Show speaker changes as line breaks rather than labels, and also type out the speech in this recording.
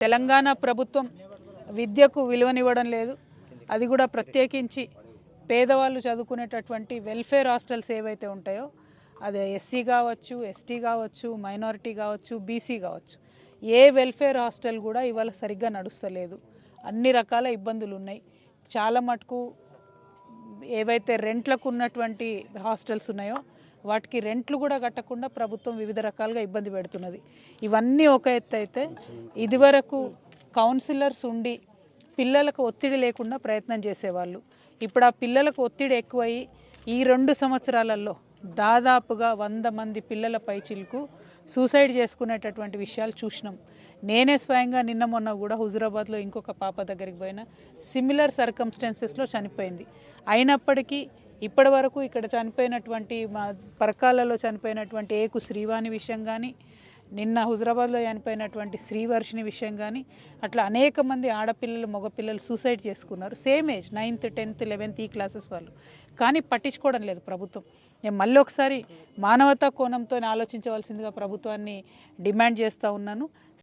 తెలంగాణ ప్రభుత్వం విద్యకు విలువనివ్వడం లేదు. అది కూడా ప్రత్యేకించి పేదవాళ్ళు చదువుకునేటటువంటి వెల్ఫేర్ హాస్టల్స్ ఏవైతే ఉంటాయో, అదే ఎస్సీ కావచ్చు, ఎస్టీ కావచ్చు, మైనారిటీ కావచ్చు, బీసీ కావచ్చు, ఏ వెల్ఫేర్ హాస్టల్ కూడా ఇవాళ సరిగ్గా నడుస్తలేదు. అన్ని రకాల ఇబ్బందులు ఉన్నాయి. చాలా మటుకు ఏవైతే రెంట్లకు ఉన్నటువంటి హాస్టల్స్ ఉన్నాయో వాటికి రెంట్లు కూడా కట్టకుండా ప్రభుత్వం వివిధ రకాలుగా ఇబ్బంది పెడుతున్నది. ఇవన్నీ ఒక ఎత్తు అయితే, ఇదివరకు కౌన్సిలర్స్ ఉండి పిల్లలకు ఒత్తిడి లేకుండా ప్రయత్నం చేసేవాళ్ళు. ఇప్పుడు ఆ పిల్లలకు ఒత్తిడి ఎక్కువయ్యి ఈ 2 సంవత్సరాలలో దాదాపుగా 100 మంది పిల్లల పైచిలకు సూసైడ్ చేసుకునేటటువంటి విషయాలు చూసినాం. నేనే స్వయంగా నిన్న మొన్న కూడా హుజురాబాద్లో ఇంకొక పాప దగ్గరికి పోయినా, సిమిలర్ సర్కమ్స్టాన్సెస్లో చనిపోయింది. అయినప్పటికీ ఇప్పటి వరకు ఇక్కడ చనిపోయినటువంటి మా పరకాలలో చనిపోయినటువంటి ఏకు శ్రీవాణి విషయం కానీ, నిన్న హుజురాబాద్లో చనిపోయినటువంటి శ్రీవర్షిని విషయం కానీ, అట్లా అనేక మంది ఆడపిల్లలు మగపిల్లలు సూసైడ్ చేసుకున్నారు. Same age 9th, 10th, 11th ఈ క్లాసెస్ వాళ్ళు. కానీ పట్టించుకోవడం లేదు ప్రభుత్వం. నేను మళ్ళీ ఒకసారి మానవతా కోణంతో ఆలోచించవలసిందిగా ప్రభుత్వాన్ని డిమాండ్ చేస్తూ ఉన్నాను.